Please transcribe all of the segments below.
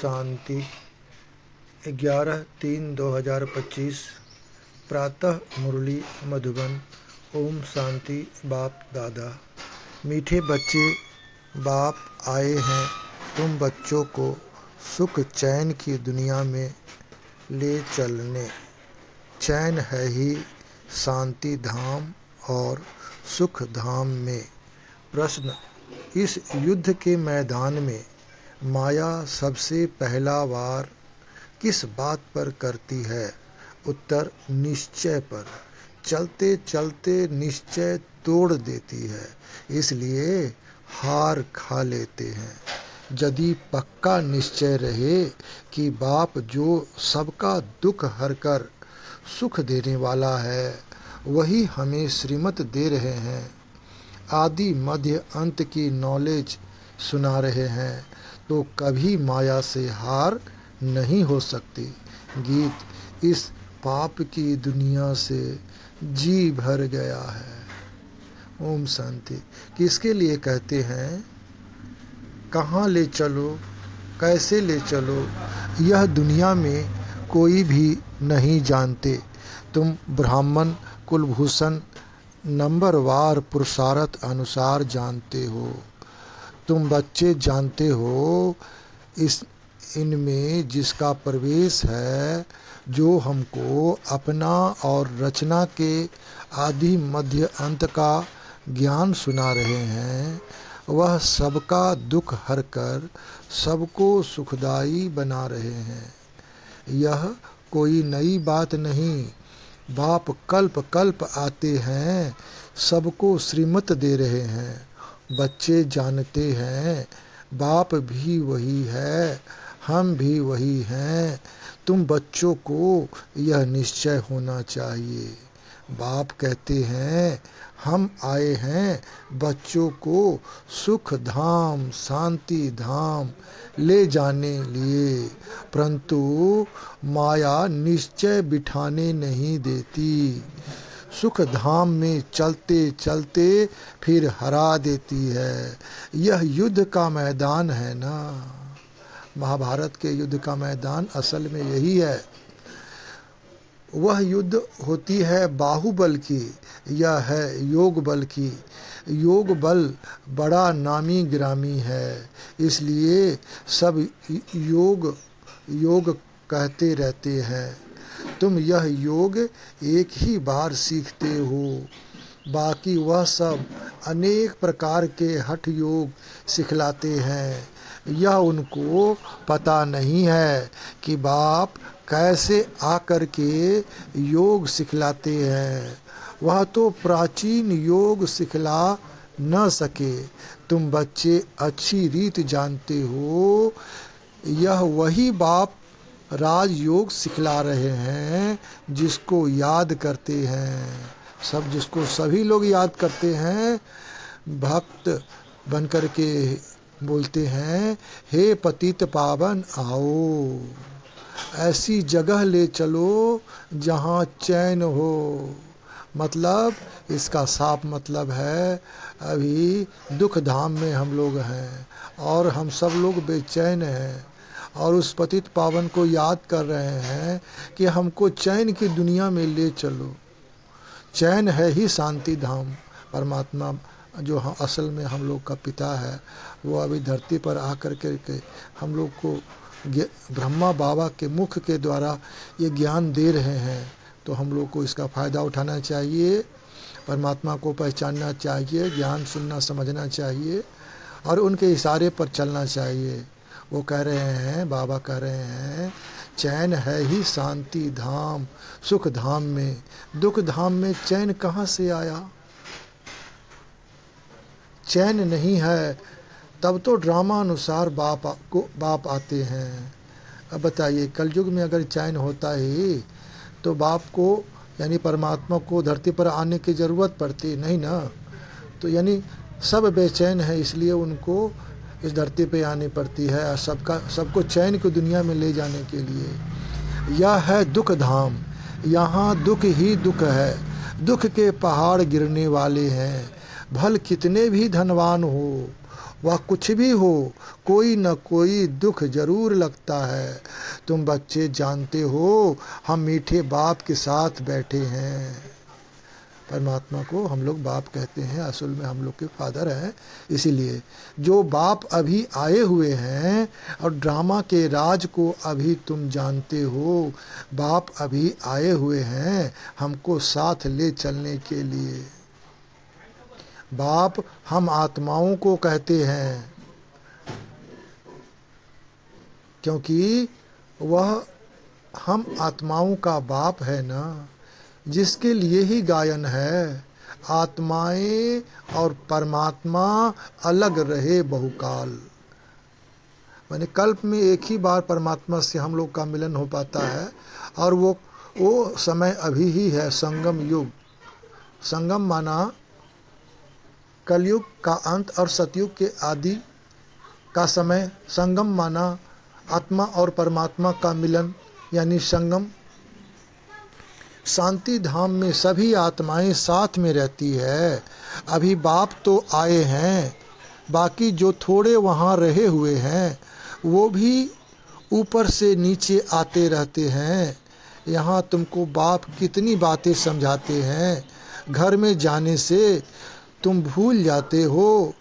शांति। 11/3/2025 प्रातः मुरली मधुबन। ओम शांति। बाप दादा। मीठे बच्चे, बाप आए हैं तुम बच्चों को सुख चैन की दुनिया में ले चलने। चैन है ही शांति धाम और सुख धाम में। प्रश्न: इस युद्ध के मैदान में माया सबसे पहला वार किस बात पर करती है? उत्तर: निश्चय पर। चलते चलते निश्चय तोड़ देती है, इसलिए हार खा लेते हैं। यदि पक्का निश्चय रहे कि बाप जो सबका दुख हरकर सुख देने वाला है, वही हमें श्रीमत दे रहे हैं, आदि मध्य अंत की नॉलेज सुना रहे हैं, तो कभी माया से हार नहीं हो सकती। गीत: इस पाप की दुनिया से जी भर गया है। ओम शांति। किसके लिए कहते हैं? कहाँ ले चलो, कैसे ले चलो, यह दुनिया में कोई भी नहीं जानते। तुम ब्राह्मण कुलभूषण नंबरवार पुरुषार्थ अनुसार जानते हो। तुम बच्चे जानते हो इनमें जिसका प्रवेश है, जो हमको अपना और रचना के आदि मध्य अंत का ज्ञान सुना रहे हैं, वह सबका दुख हरकर सबको सुखदायी बना रहे हैं। यह कोई नई बात नहीं। बाप कल्प कल्प आते हैं, सबको श्रीमत दे रहे हैं। बच्चे जानते हैं बाप भी वही है, हम भी वही हैं। तुम बच्चों को यह निश्चय होना चाहिए। बाप कहते हैं हम आए हैं बच्चों को सुख धाम शांति धाम ले जाने लिए, परंतु माया निश्चय बिठाने नहीं देती। सुख धाम में चलते चलते फिर हरा देती है। यह युद्ध का मैदान है ना। महाभारत के युद्ध का मैदान असल में यही है। वह युद्ध होती है बाहुबल की, यह है योग बल की। योग बल बड़ा नामी गिरामी है, इसलिए सब योग योग कहते रहते हैं। तुम यह योग एक ही बार सीखते हो, बाकी वह सब अनेक प्रकार के हठ योग सिखलाते हैं। यह उनको पता नहीं है कि बाप कैसे आकर के योग सिखलाते हैं। वह तो प्राचीन योग सिखला न सके। तुम बच्चे अच्छी रीत जानते हो, यह वही बाप राजयोग सिखला रहे हैं, जिसको याद करते हैं। जिसको सभी लोग याद करते हैं। भक्त बनकर के बोलते हैं, हे पतित पावन आओ, ऐसी जगह ले चलो जहाँ चैन हो। मतलब इसका साफ मतलब है, अभी दुख धाम में हम लोग हैं और हम सब लोग बेचैन हैं और उस पतित पावन को याद कर रहे हैं कि हमको चैन की दुनिया में ले चलो। चैन है ही शांति धाम। परमात्मा जो असल में हम लोग का पिता है, वो अभी धरती पर आकर के हम लोग को ब्रह्मा बाबा के मुख के द्वारा ये ज्ञान दे रहे हैं, तो हम लोग को इसका फ़ायदा उठाना चाहिए, परमात्मा को पहचानना चाहिए, ज्ञान सुनना समझना चाहिए और उनके इशारे पर चलना चाहिए। वो कह रहे हैं, बाबा कह रहे हैं, चैन है ही शांति धाम सुख धाम में। दुख धाम में चैन कहाँ से आया? चैन नहीं है, तब तो ड्रामा अनुसार बाप आते हैं। अब बताइए, कलयुग में अगर चैन होता ही तो बाप को यानी परमात्मा को धरती पर आने की ज़रूरत पड़ती नहीं ना। तो यानी सब बेचैन है, इसलिए उनको इस धरती पे आनी पड़ती है, सबको चैन की दुनिया में ले जाने के लिए। यह है दुख धाम, यहाँ दुख ही दुख है। दुख के पहाड़ गिरने वाले हैं। भल कितने भी धनवान हो, वह कुछ भी हो, कोई न कोई दुख जरूर लगता है। तुम बच्चे जानते हो हम मीठे बाप के साथ बैठे हैं। परमात्मा को हम लोग बाप कहते हैं, असल में हम लोग के फादर हैं। इसीलिए जो बाप अभी आए हुए हैं और ड्रामा के राज को अभी तुम जानते हो, बाप अभी आए हुए हैं हमको साथ ले चलने के लिए। बाप हम आत्माओं को कहते हैं, क्योंकि वह हम आत्माओं का बाप है ना, जिसके लिए ही गायन है। आत्माएं और परमात्मा अलग रहे बहुकाल। माने कल्प में एक ही बार परमात्मा से हम लोग का मिलन हो पाता है, और वो समय अभी ही है, संगम युग। संगम माना कलयुग का अंत और सतयुग के आदि का समय। संगम माना आत्मा और परमात्मा का मिलन, यानी संगम। शांति धाम में सभी आत्माएं साथ में रहती है। अभी बाप तो आए हैं, बाकी जो थोड़े वहाँ रहे हुए हैं वो भी ऊपर से नीचे आते रहते हैं। यहाँ तुमको बाप कितनी बातें समझाते हैं, घर में जाने से तुम भूल जाते हो,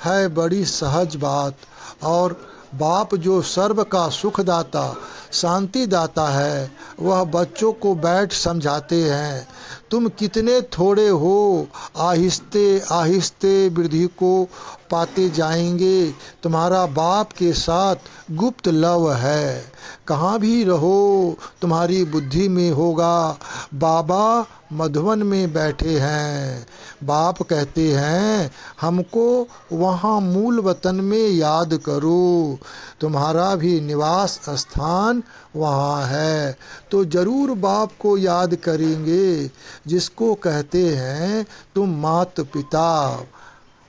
है बड़ी सहज बात। और बाप जो सर्व का सुखदाता शांति दाता है, वह बच्चों को बैठ समझाते हैं। तुम कितने थोड़े हो, आहिस्ते आहिस्ते वृद्धि को पाते जाएंगे। तुम्हारा बाप के साथ गुप्त लव है, कहाँ भी रहो तुम्हारी बुद्धि में होगा। बाबा मधुवन में बैठे हैं। बाप कहते हैं हमको वहाँ मूल वतन में याद करो, तुम्हारा भी निवास स्थान वहाँ है। तो जरूर बाप को याद करेंगे, जिसको कहते हैं तुम मात पिता।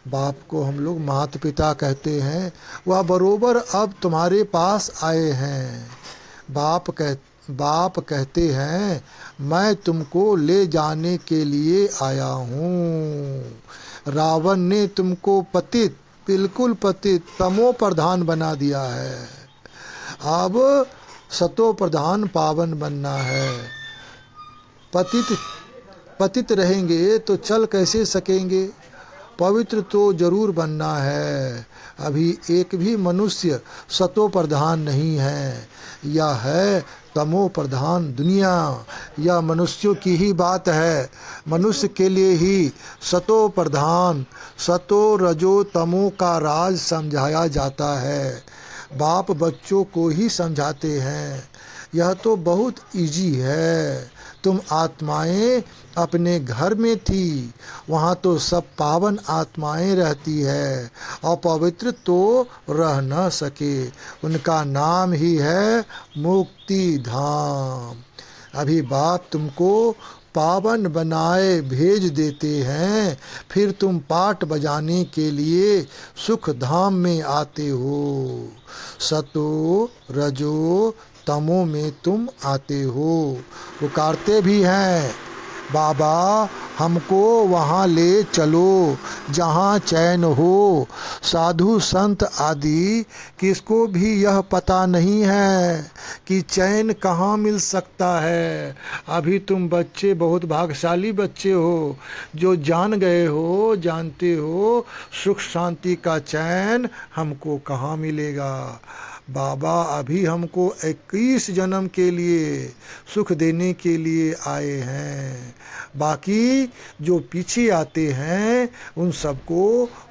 बाप को हम लोग मात पिता कहते हैं। वह बरोबर अब तुम्हारे पास आए हैं। बाप कहते हैं मैं तुमको ले जाने के लिए आया हूँ। रावण ने तुमको पतित, बिल्कुल पतित, तमो प्रधान बना दिया है। अब सतो प्रधान पावन बनना है। पतित रहेंगे तो चल कैसे सकेंगे, पवित्र तो जरूर बनना है। अभी एक भी मनुष्य सतो प्रधान नहीं है, यह है तमो प्रधान दुनिया। यह मनुष्यों की ही बात है, मनुष्य के लिए ही सतो प्रधान, सतो रजो तमो का राज समझाया जाता है। बाप बच्चों को ही समझाते हैं। यह तो बहुत इजी है। तुम आत्माएं अपने घर में थी, वहाँ तो सब पावन आत्माएं रहती है, और पवित्र तो रह न सके। उनका नाम ही है मुक्ति धाम। अभी बाप तुमको पावन बनाए भेज देते हैं, फिर तुम पाठ बजाने के लिए सुख धाम में आते हो। सतो रजो तमो में तुम आते हो। पुकारते भी हैं बाबा हमको वहाँ ले चलो जहाँ चैन हो। साधु संत आदि किसको भी यह पता नहीं है कि चैन कहाँ मिल सकता है। अभी तुम बच्चे बहुत भाग्यशाली बच्चे हो, जो जान गए हो, जानते हो सुख शांति का चैन हमको कहाँ मिलेगा। बाबा अभी हमको 21 जन्म के लिए सुख देने के लिए आए हैं। बाकी जो पीछे आते हैं उन सबको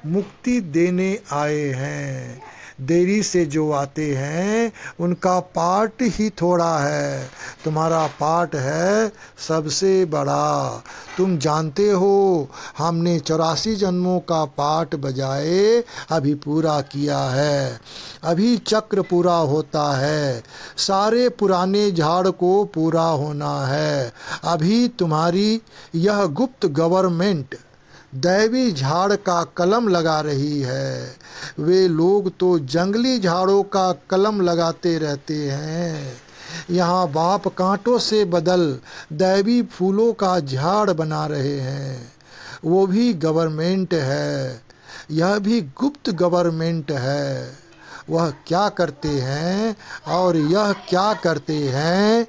मुक्ति देने आए हैं। देरी से जो आते हैं उनका पार्ट ही थोड़ा है, तुम्हारा पार्ट है सबसे बड़ा। तुम जानते हो हमने 84 जन्मों का पार्ट बजाए अभी पूरा किया है। अभी चक्र पूरा होता है, सारे पुराने झाड़ को पूरा होना है। अभी तुम्हारी यह गुप्त गवर्नमेंट दैवी झाड़ का कलम लगा रही है। वे लोग तो जंगली झाड़ों का कलम लगाते रहते हैं। यहाँ बाप कांटों से बदल दैवी फूलों का झाड़ बना रहे हैं। वो भी गवर्नमेंट है। यह भी गुप्त गवर्नमेंट है। वह क्या करते हैं और यह क्या करते हैं,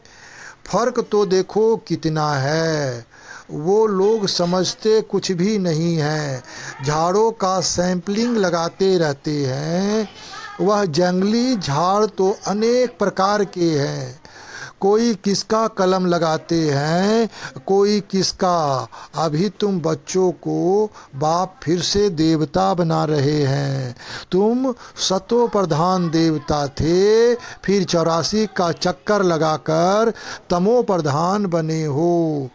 फर्क तो देखो कितना है। वो लोग समझते कुछ भी नहीं है, झाड़ों का सैंपलिंग लगाते रहते हैं। वह जंगली झाड़ तो अनेक प्रकार के हैं, कोई किसका कलम लगाते हैं, कोई किसका। अभी तुम बच्चों को बाप फिर से देवता बना रहे हैं। तुम सतो प्रधान देवता थे, फिर 84 का चक्कर लगाकर तमो प्रधान बने हो।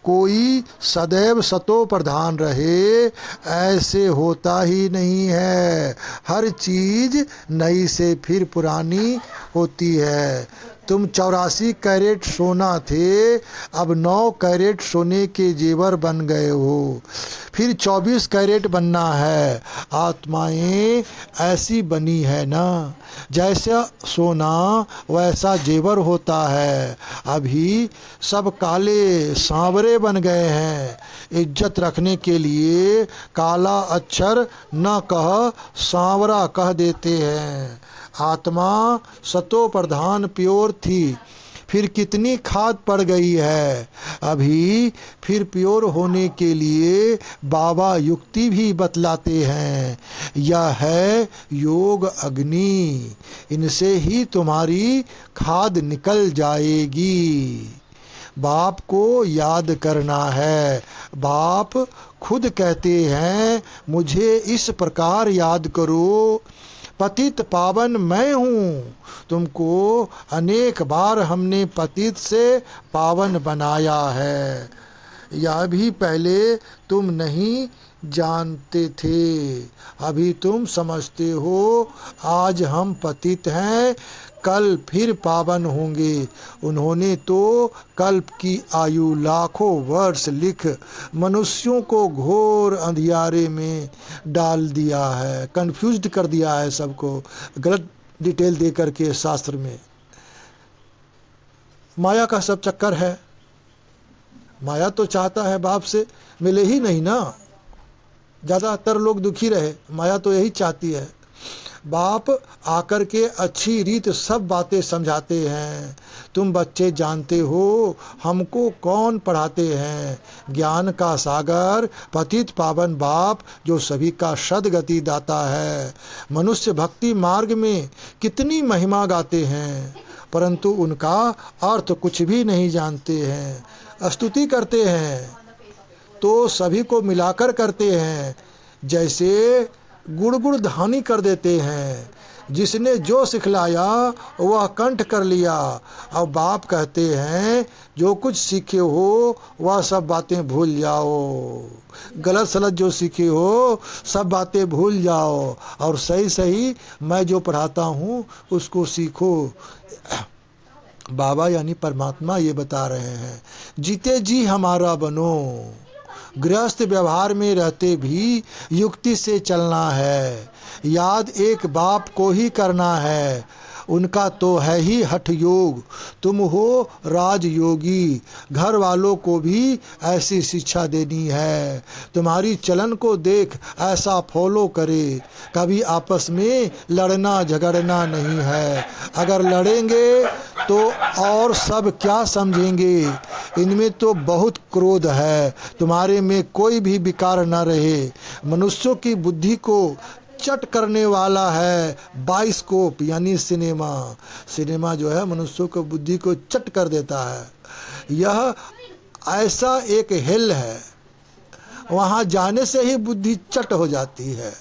कोई सदैव सतो प्रधान रहे ऐसे होता ही नहीं है। हर चीज नई से फिर पुरानी होती है। तुम 84 कैरेट सोना थे, अब 9 कैरेट सोने के जेवर बन गए हो, फिर 24 कैरेट बनना है। आत्माएं ऐसी बनी है ना, जैसा सोना वैसा जेवर होता है। अभी सब काले सांवरे बन गए हैं। इज्जत रखने के लिए काला अक्षर न कह सांवरा कह देते हैं। आत्मा सतो प्रधान प्योर थी, फिर कितनी खाद पड़ गई है। अभी फिर प्योर होने के लिए बाबा युक्ति भी बतलाते हैं। यह है योग अग्नि, इनसे ही तुम्हारी खाद निकल जाएगी। बाप को याद करना है। बाप खुद कहते हैं, मुझे इस प्रकार याद करो, पतित पावन मैं हूँ। तुमको अनेक बार हमने पतित से पावन बनाया है। यह भी पहले तुम नहीं जानते थे, अभी तुम समझते हो। आज हम पतित हैं, कल फिर पावन होंगे। उन्होंने तो कल्प की आयु लाखों वर्ष लिख मनुष्यों को घोर अंधियारे में डाल दिया है, कंफ्यूज्ड कर दिया है सबको, गलत डिटेल दे करके शास्त्र में। माया का सब चक्कर है। माया तो चाहता है बाप से मिले ही नहीं ना, ज़्यादातर लोग दुखी रहे, माया तो यही चाहती है। बाप आकर के अच्छी रीत सब बातें समझाते हैं। तुम बच्चे जानते हो हमको कौन पढ़ाते हैं, ज्ञान का सागर पतित पावन बाप जो सभी का सद्गति दाता है। मनुष्य भक्ति मार्ग में कितनी महिमा गाते हैं, परंतु उनका अर्थ कुछ भी नहीं जानते हैं। स्तुति करते हैं तो सभी को मिलाकर करते हैं, जैसे गुड़ धानी कर देते हैं। जिसने जो सिखलाया वह कंठ कर लिया। अब बाप कहते हैं जो कुछ सीखे हो वह सब बातें भूल जाओ, गलत सलत जो सीखे हो सब बातें भूल जाओ, और सही सही मैं जो पढ़ाता हूँ उसको सीखो। बाबा यानी परमात्मा ये बता रहे हैं, जीते जी हमारा बनो। गृहस्थ व्यवहार में रहते भी युक्ति से चलना है। याद एक बाप को ही करना है, उनका तो है ही हठ योग। तुम हो राजयोगी, घर वालों को भी ऐसी शिक्षा देनी है। तुम्हारी चलन को देख ऐसा फॉलो करे। कभी आपस में लड़ना झगड़ना नहीं है, अगर लड़ेंगे तो और सब क्या समझेंगे। इनमें तो बहुत क्रोध है, तुम्हारे में कोई भी विकार न रहे। मनुष्यों की बुद्धि को चट करने वाला है बाइस्कोप यानी सिनेमा। सिनेमा जो है मनुष्यों की बुद्धि को चट कर देता है। यह ऐसा एक हेल है, वहां जाने से ही बुद्धि चट हो जाती है।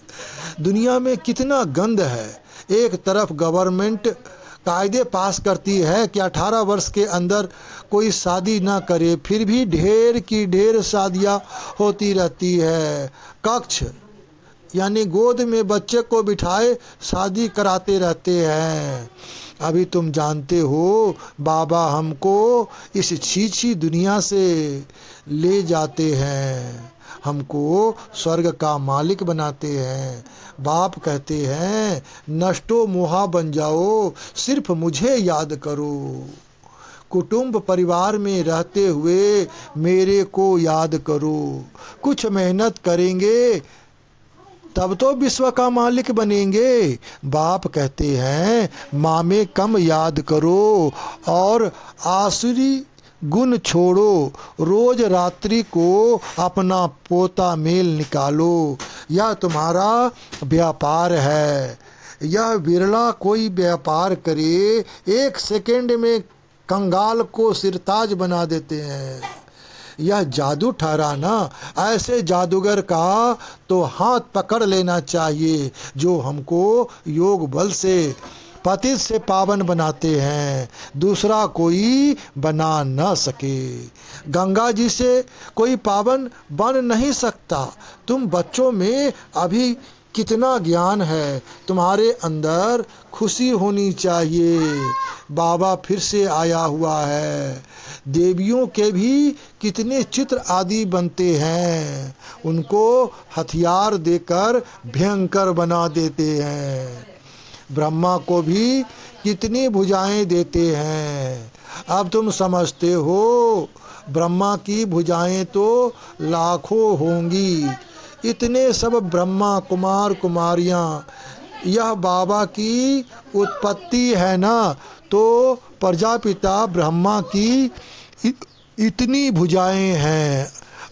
दुनिया में कितना गंद है। एक तरफ गवर्नमेंट कायदे पास करती है कि 18 वर्ष के अंदर कोई शादी ना करे, फिर भी ढेर की ढेर शादियां होती रहती है। कक्ष यानी गोद में बच्चे को बिठाए शादी कराते रहते हैं। अभी तुम जानते हो बाबा हमको इस छीछी दुनिया से ले जाते हैं, हमको स्वर्ग का मालिक बनाते हैं। बाप कहते हैं नष्टो मोहा बन जाओ, सिर्फ मुझे याद करो। कुटुंब परिवार में रहते हुए मेरे को याद करो। कुछ मेहनत करेंगे तब तो विश्व का मालिक बनेंगे। बाप कहते हैं माँ में कम याद करो और आसुरी गुण छोड़ो, रोज रात्रि को अपना पोता मेल निकालो। यह तुम्हारा व्यापार है। यह बिरला कोई व्यापार करे, 1 सेकंड में कंगाल को सिरताज बना देते हैं। यह जादू ठहरा ना। ऐसे जादूगर का तो हाथ पकड़ लेना चाहिए जो हमको योग बल से पतित से पावन बनाते हैं, दूसरा कोई बना न सके। गंगा जी से कोई पावन बन नहीं सकता। तुम बच्चों में अभी कितना ज्ञान है, तुम्हारे अंदर खुशी होनी चाहिए। बाबा फिर से आया हुआ है। देवियों के भी कितने चित्र आदि बनते हैं, उनको हथियार देकर भयंकर बना देते हैं। ब्रह्मा को भी कितनी भुजाएं देते हैं। अब तुम समझते हो ब्रह्मा की भुजाएं तो लाखों होंगी। इतने सब ब्रह्मा कुमार कुमारियां, यह बाबा की उत्पत्ति है ना। तो प्रजापिता ब्रह्मा की इतनी भुजाएं हैं।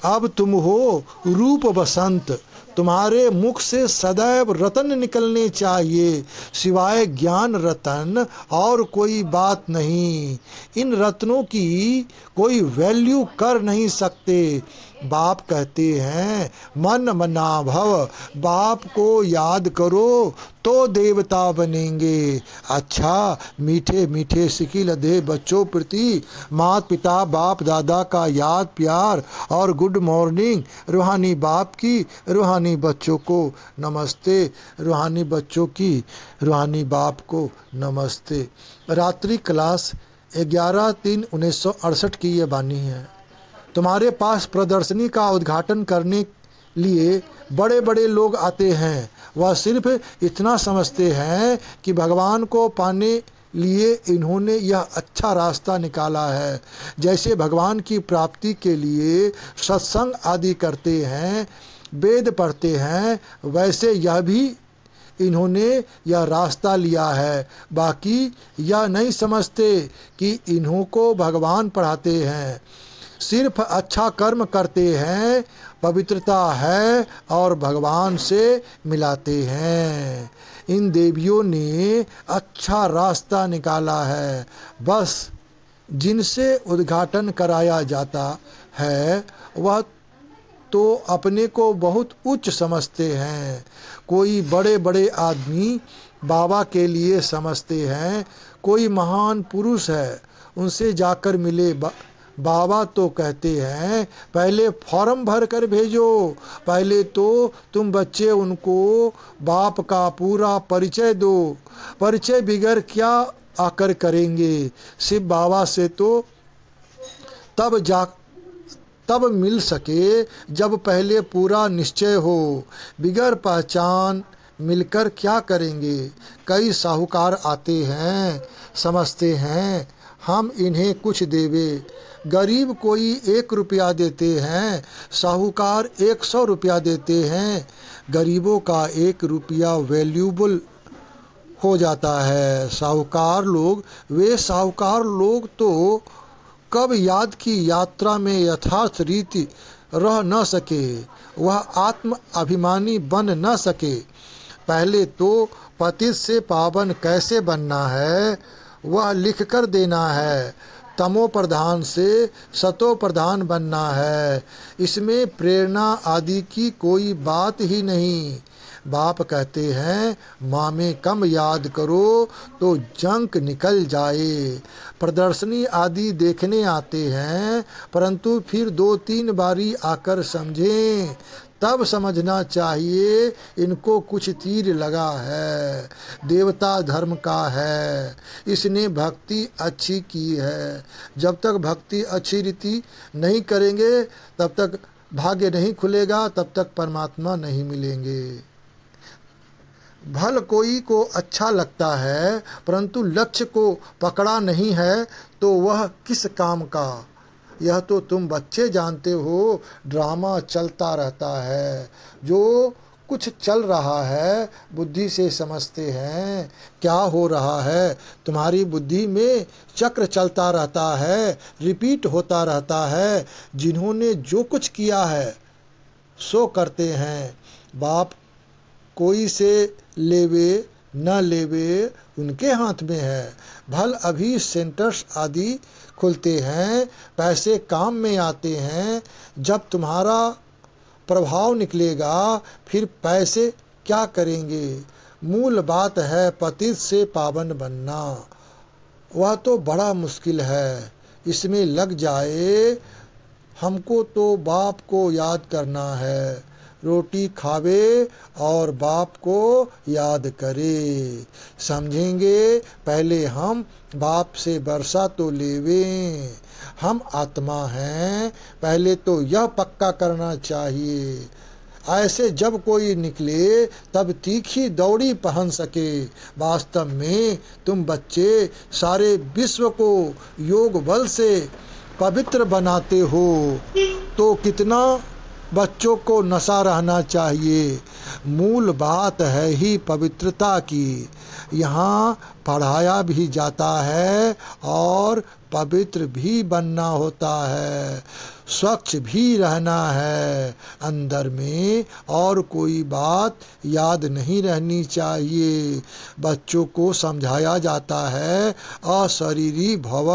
अब तुम हो रूप बसंत, तुम्हारे मुख से सदैव रतन निकलने चाहिए, सिवाय ज्ञान रतन और कोई बात नहीं। इन रत्नों की कोई वैल्यू कर नहीं सकते। बाप कहते हैं मन मना भव, बाप को याद करो तो देवता बनेंगे। अच्छा, मीठे मीठे सिकिल दे बच्चों प्रति माता पिता बाप दादा का याद प्यार और गुड मॉर्निंग। रूहानी बाप की रूहानी बच्चों को नमस्ते, रूहानी बच्चों की रूहानी बाप को नमस्ते। रात्रि क्लास 11/3/1968 की ये वाणी है। तुम्हारे पास प्रदर्शनी का उद्घाटन करने लिए बड़े बड़े लोग आते हैं। वह सिर्फ इतना समझते हैं कि भगवान को पाने लिए इन्होंने यह अच्छा रास्ता निकाला है। जैसे भगवान की प्राप्ति के लिए सत्संग आदि करते हैं, वेद पढ़ते हैं, वैसे यह भी इन्होंने यह रास्ता लिया है। बाकी यह नहीं समझते कि इन्हों को भगवान पढ़ाते हैं। सिर्फ अच्छा कर्म करते हैं, पवित्रता है और भगवान से मिलाते हैं। इन देवियों ने अच्छा रास्ता निकाला है। बस जिनसे उद्घाटन कराया जाता है वह तो अपने को बहुत उच्च समझते हैं। कोई बड़े बड़े आदमी बाबा के लिए समझते हैं, कोई महान पुरुष है उनसे जाकर मिले। बाबा तो कहते हैं पहले फॉर्म भर कर भेजो, पहले तो तुम बच्चे उनको बाप का पूरा परिचय दो। परिचय बिगड़ क्या आकर करेंगे। शिव बाबा से तो तब मिल सके जब पहले पूरा निश्चय हो। बिगड़ पहचान मिलकर क्या करेंगे। कई साहूकार आते हैं, समझते हैं हम इन्हें कुछ देवे। गरीब कोई 1 रुपया देते हैं, साहूकार 100 रुपया देते हैं। गरीबों का 1 रुपया वैल्यूबल हो जाता है। वे साहूकार लोग तो कब याद की यात्रा में यथार्थ रीति रह न सके, वह आत्म अभिमानी बन न सके। पहले तो पतित से पावन कैसे बनना है वह लिख कर देना है। तमो प्रधान से सतो प्रधान बनना है। इसमें प्रेरणा आदि की कोई बात ही नहीं। बाप कहते हैं माँ में कम याद करो तो जंक निकल जाए। प्रदर्शनी आदि देखने आते हैं, परंतु फिर 2-3 बारी आकर समझें, तब समझना चाहिए इनको कुछ तीर लगा है। देवता धर्म का है, इसने भक्ति अच्छी की है। जब तक भक्ति अच्छी रीति नहीं करेंगे तब तक भाग्य नहीं खुलेगा, तब तक परमात्मा नहीं मिलेंगे। भल कोई को अच्छा लगता है परंतु लक्ष्य को पकड़ा नहीं है तो वह किस काम का। यह तो तुम बच्चे जानते हो, ड्रामा चलता रहता है। जो कुछ चल रहा है, बुद्धि से समझते हैं। क्या हो रहा है? तुम्हारी बुद्धि में चक्र चलता रहता है, रिपीट होता रहता है। जिन्होंने जो कुछ किया है सो करते हैं। बाप कोई से लेवे न लेवे उनके हाथ में है। भल अभी सेंटर्स आदि खुलते हैं, पैसे काम में आते हैं। जब तुम्हारा प्रभाव निकलेगा फिर पैसे क्या करेंगे? मूल बात है पतित से पावन बनना। वह तो बड़ा मुश्किल है, इसमें लग जाए। हमको तो बाप को याद करना है। रोटी खावे और बाप को याद करे। समझेंगे पहले हम बाप से वर्षा तो लेवें। हम आत्मा हैं, पहले तो यह पक्का करना चाहिए। ऐसे जब कोई निकले तब तीखी दौड़ी पहन सके। वास्तव में तुम बच्चे सारे विश्व को योग बल से पवित्र बनाते हो, तो कितना बच्चों को नशा रहना चाहिए। मूल बात है ही पवित्रता की। यहाँ पढ़ाया भी जाता है और पवित्र भी बनना होता है, स्वच्छ भी रहना है अंदर में, और कोई बात याद नहीं रहनी चाहिए। बच्चों को समझाया जाता है अशरीरी भव।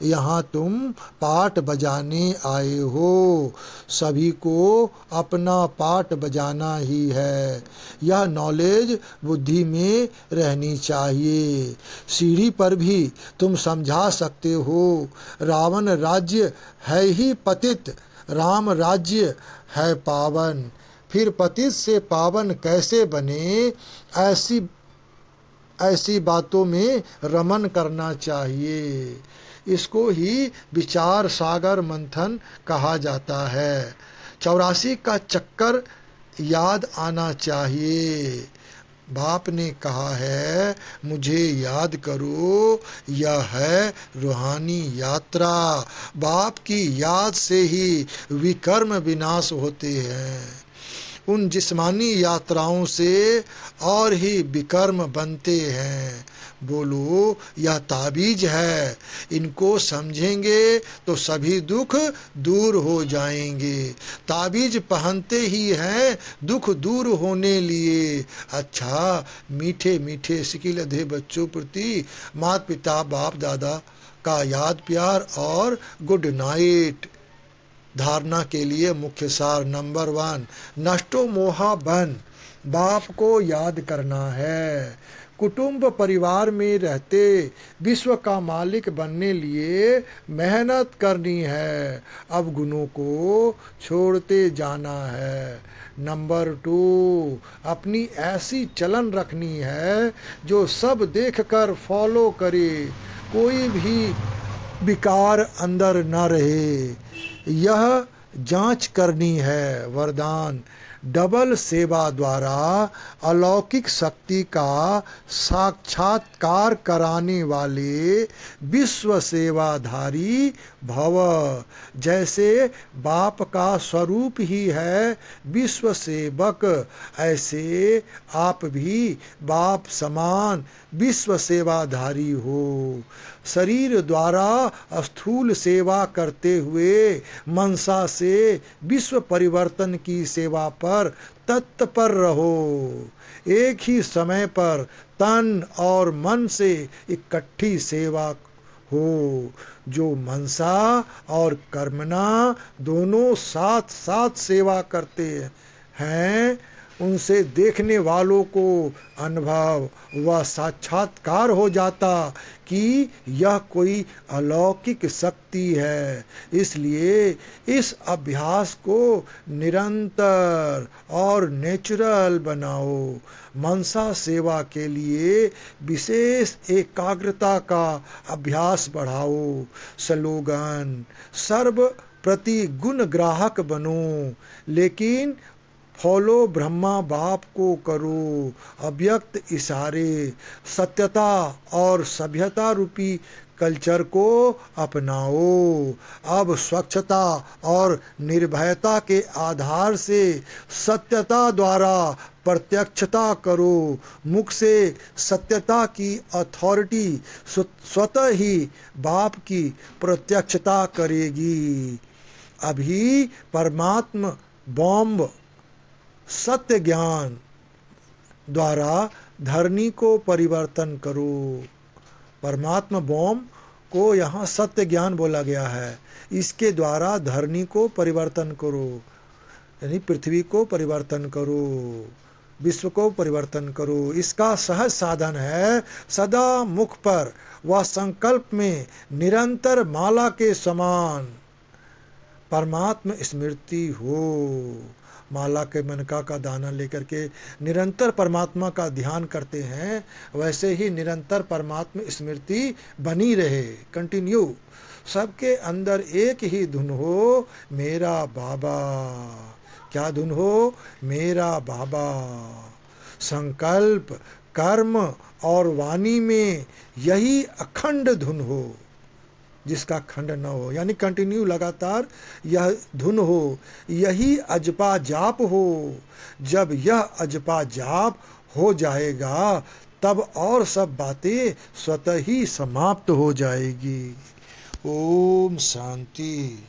यहाँ तुम पाठ बजाने आए हो, सभी को अपना पाठ बजाना ही है। यह नॉलेज बुद्धि में रहनी चाहिए। सीढ़ी पर भी तुम समझा सकते हो रावण राज्य है ही पतित, राम राज्य है पावन। फिर पतित से पावन कैसे बने, ऐसी बातों में रमन करना चाहिए। इसको ही विचार सागर मंथन कहा जाता है। 84 का चक्कर याद आना चाहिए। बाप ने कहा है मुझे याद करो, यह है रूहानी यात्रा। बाप की याद से ही विकर्म विनाश होते हैं। उन जिस्मानी यात्राओं से और ही विकर्म बनते हैं। बोलो यह ताबीज है, इनको समझेंगे तो सभी दुख दूर हो जाएंगे। ताबीज पहनते ही हैं दुख दूर होने लिए। अच्छा, मीठे मीठे सिकिलधे बच्चों प्रति माता पिता बाप दादा का याद प्यार और गुड नाइट। धारणा के लिए मुख्य सार नंबर 1, नष्टो मोहा बन। बाप को याद करना है। कुटुंब परिवार में रहते विश्व का मालिक बनने लिए मेहनत करनी है। अब गुणों को छोड़ते जाना है। नंबर 2, अपनी ऐसी चलन रखनी है जो सब देखकर फॉलो करे, कोई भी विकार अंदर न रहे। यह जांच करनी है। वरदान, डबल सेवा द्वारा अलौकिक शक्ति का साक्षात्कार कराने वाले विश्व सेवाधारी भव। जैसे बाप का स्वरूप ही है विश्व सेवक, ऐसे आप भी बाप समान विश्व सेवाधारी हो। शरीर द्वारा स्थूल सेवा करते हुए मनसा से विश्व परिवर्तन की सेवा पर तत्पर रहो। एक ही समय पर तन और मन से इकट्ठी सेवा हो। जो मनसा और कर्मणा दोनों साथ साथ सेवा करते हैं, उनसे देखने वालों को अनुभव व साक्षात्कार हो जाता कि यह कोई अलौकिक शक्ति है। इसलिए इस अभ्यास को निरंतर और नेचुरल बनाओ। मनसा सेवा के लिए विशेष एकाग्रता का अभ्यास बढ़ाओ। स्लोगन, सर्व प्रति गुण ग्राहक बनो, लेकिन फॉलो ब्रह्मा बाप को करो, अव्यक्त इशारे, सत्यता और सभ्यता रूपी कल्चर को अपनाओ। अब स्वच्छता और निर्भयता के आधार से सत्यता द्वारा प्रत्यक्षता करो। मुख से सत्यता की अथॉरिटी स्वतः ही बाप की प्रत्यक्षता करेगी। अभी परमात्मा बॉम्ब सत्य ज्ञान द्वारा धरनी को परिवर्तन करो। परमात्मा बॉम्ब को यहाँ सत्य ज्ञान बोला गया है। इसके द्वारा धरनी को परिवर्तन करो, यानी पृथ्वी को परिवर्तन करो, विश्व को परिवर्तन करो। इसका सहज साधन है सदा मुख पर व संकल्प में निरंतर माला के समान परमात्मा स्मृति हो। माला के मनका का दाना लेकर के निरंतर परमात्मा का ध्यान करते हैं, वैसे ही निरंतर परमात्मा स्मृति बनी रहे, कंटिन्यू। सबके अंदर एक ही धुन हो, मेरा बाबा। क्या धुन हो? मेरा बाबा। संकल्प, कर्म और वाणी में यही अखंड धुन हो, जिसका खंड न हो, यानी कंटिन्यू लगातार यह धुन हो, यही अजपा जाप हो। जब यह अजपा जाप हो जाएगा तब और सब बातें स्वतः ही समाप्त हो जाएगी। ओम शांति।